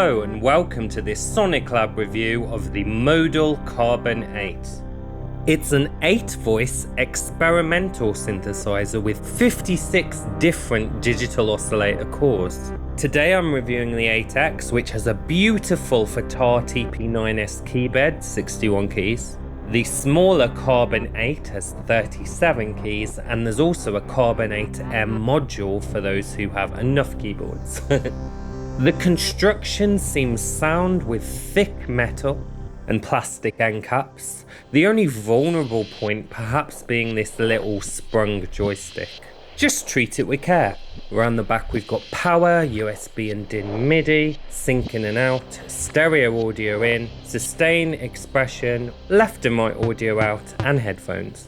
Hello and welcome to this SonicLAB review of the Modal Carbon8. It's an 8-voice experimental synthesizer with 56 different digital oscillator cores. Today I'm reviewing the 8X, which has a beautiful Fatar TP9S keybed, 61 keys. The smaller Carbon 8 has 37 keys, and there's also a Carbon 8M module for those who have enough keyboards. The construction seems sound with thick metal and plastic end caps, the only vulnerable point perhaps being this little sprung joystick. Just treat it with care. Around the back we've got power, USB and DIN MIDI, sync in and out, stereo audio in, sustain, expression, left and right audio out, and headphones.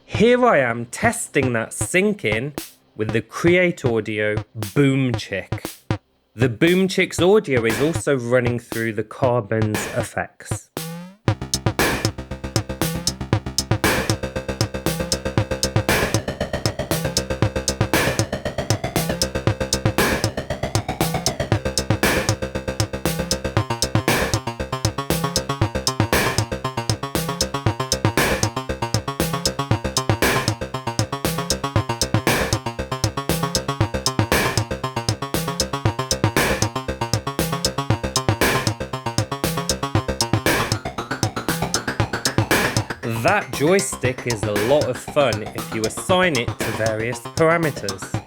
Here I am testing that sync in with the Create Audio Boom Chick. The Boom Chick's audio is also running through the Carbon's effects. That joystick is a lot of fun if you assign it to various parameters.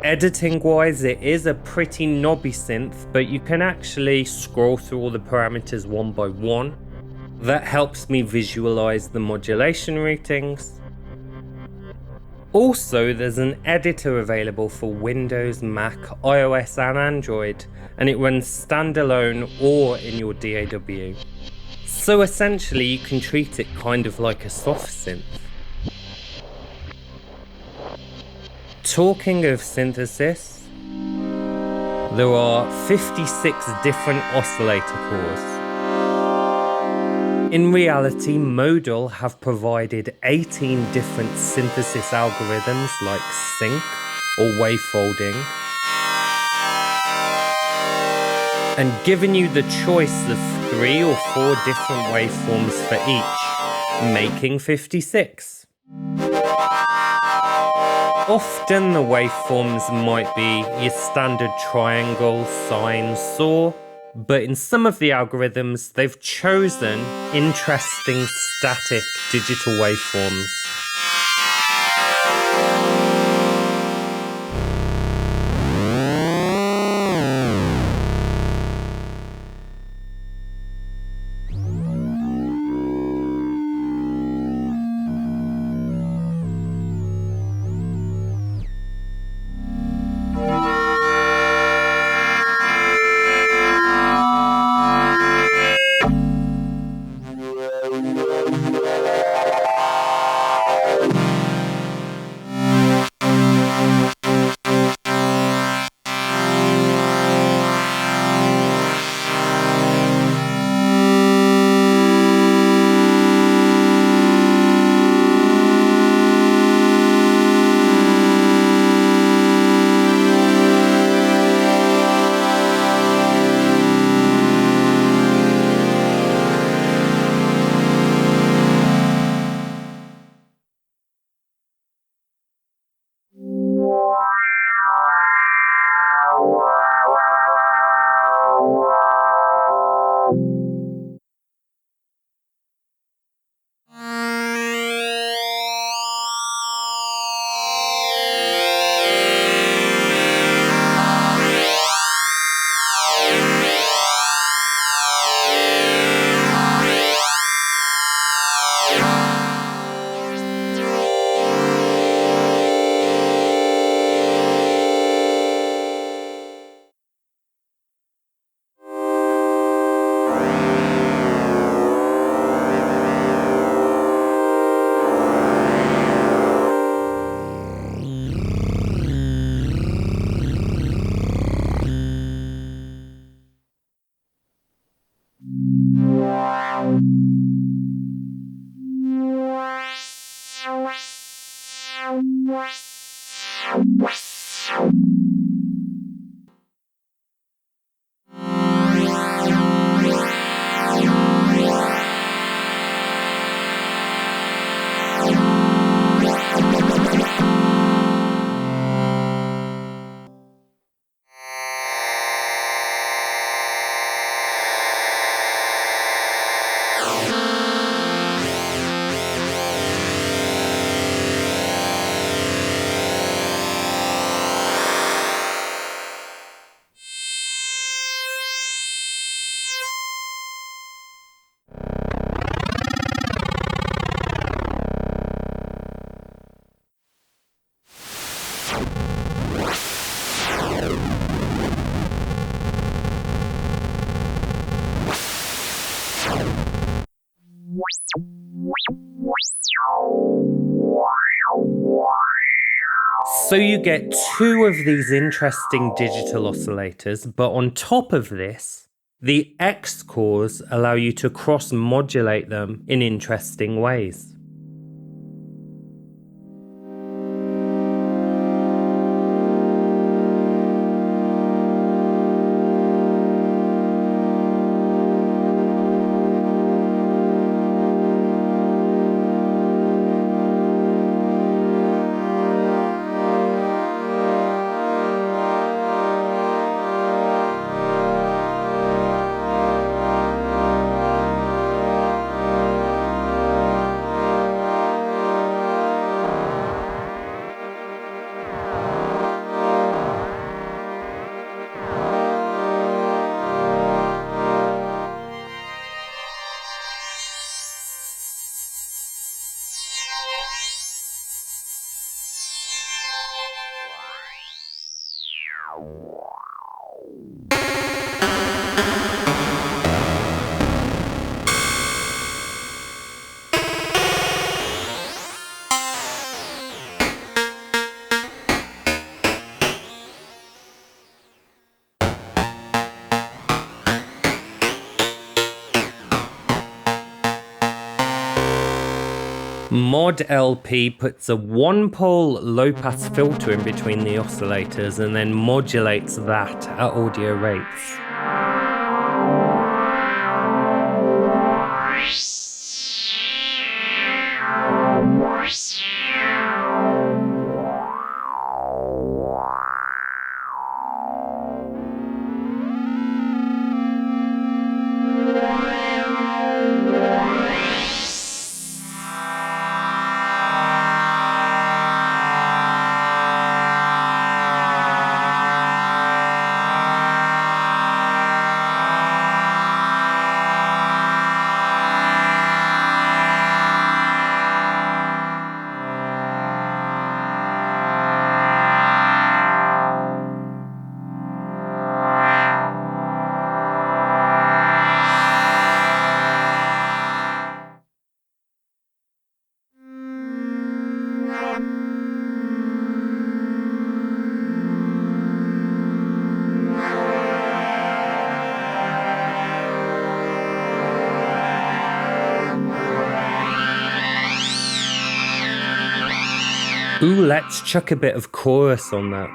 Editing wise, it is a pretty knobby synth, but you can actually scroll through all the parameters one by one. That helps me visualize the modulation routings. Also, there's an editor available for Windows, Mac, iOS and Android, and it runs standalone or in your DAW. So essentially you can treat it kind of like a soft synth. Talking of synthesis, there are 56 different oscillator cores. In reality, Modal have provided 18 different synthesis algorithms like sync or wavefolding, and given you the choice of 3 or 4 different waveforms for each, making 56. Often the waveforms might be your standard triangle, sine, saw, but in some of the algorithms they've chosen interesting static digital waveforms. So you get two of these interesting digital oscillators, but on top of this, the X cores allow you to cross-modulate them in interesting ways. Mod LP puts a one-pole low-pass filter in between the oscillators and then modulates that at audio rates. Ooh, let's chuck a bit of chorus on that.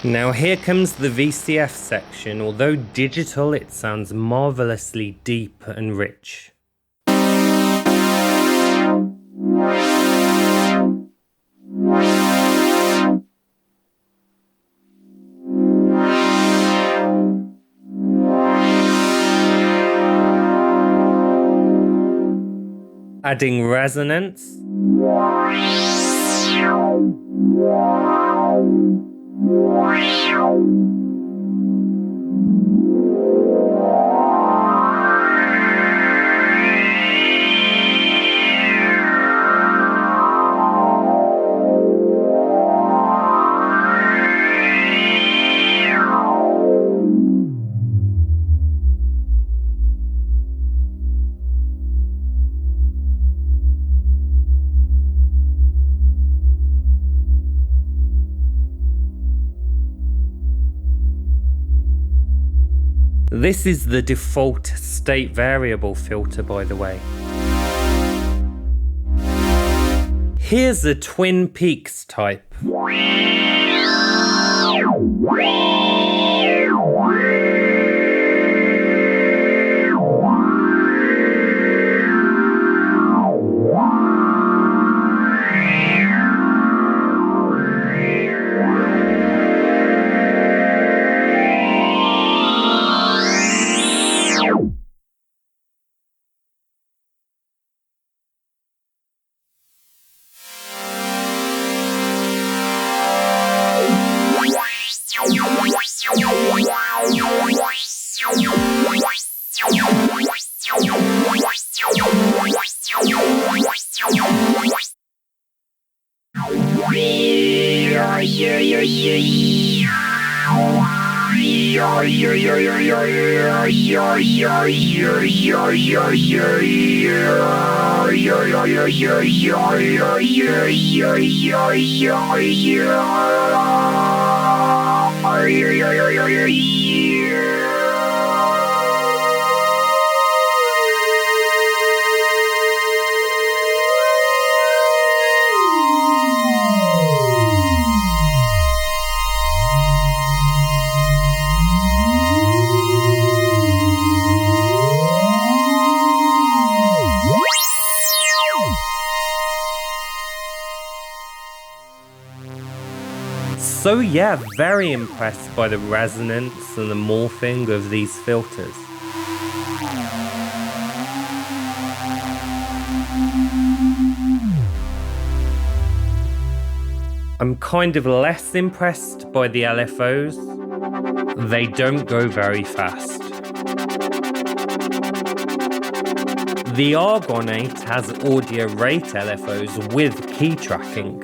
Now here comes the VCF section. Although digital, it sounds marvelously deep and rich. Adding resonance. This is the default state variable filter, by the way. Here's a Twin Peaks type. So yeah, very impressed by the resonance and the morphing of these filters. I'm kind of less impressed by the LFOs. They don't go very fast. The Argon 8 has audio rate LFOs with key tracking.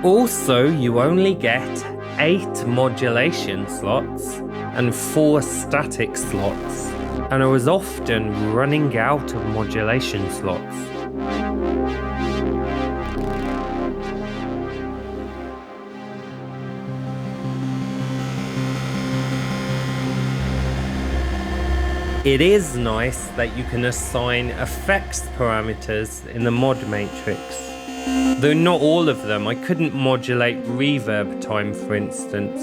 Also, you only get 8 modulation slots and 4 static slots, and I was often running out of modulation slots. It is nice that you can assign effects parameters in the mod matrix. Though not all of them. I couldn't modulate reverb time, for instance.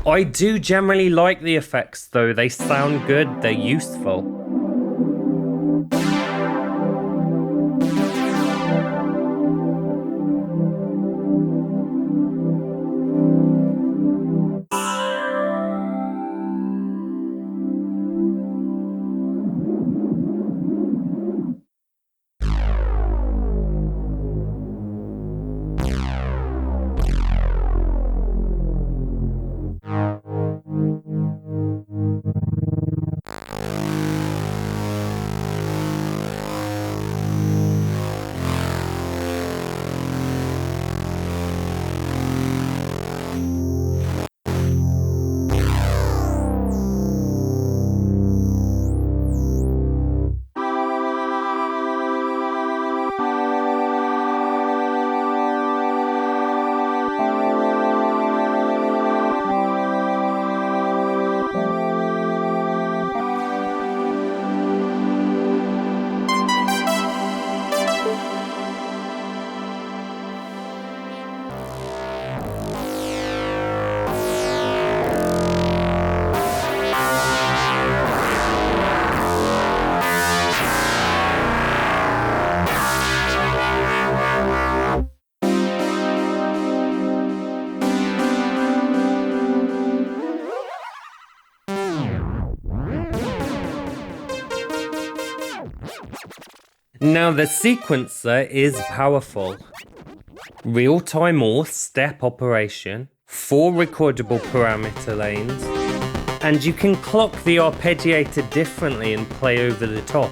I do generally like the effects though. They sound good, they're useful. Now the sequencer is powerful. Real-time or step operation, 4 recordable parameter lanes, and you can clock the arpeggiator differently and play over the top.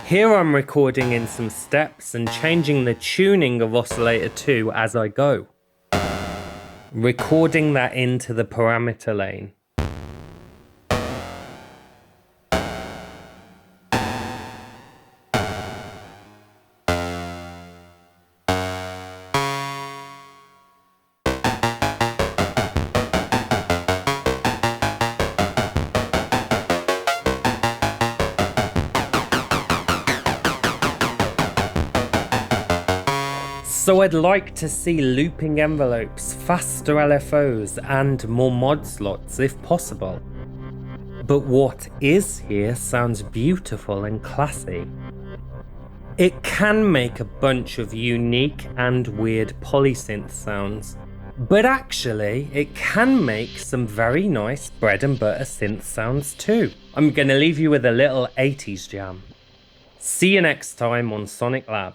Here I'm recording in some steps and changing the tuning of oscillator 2 as I go. Recording that into the parameter lane. So I'd like to see looping envelopes, faster LFOs, and more mod slots if possible. But what is here sounds beautiful and classy. It can make a bunch of unique and weird polysynth sounds, but actually it can make some very nice bread and butter synth sounds too. I'm gonna leave you with a little 80s jam. See you next time on SonicLAB.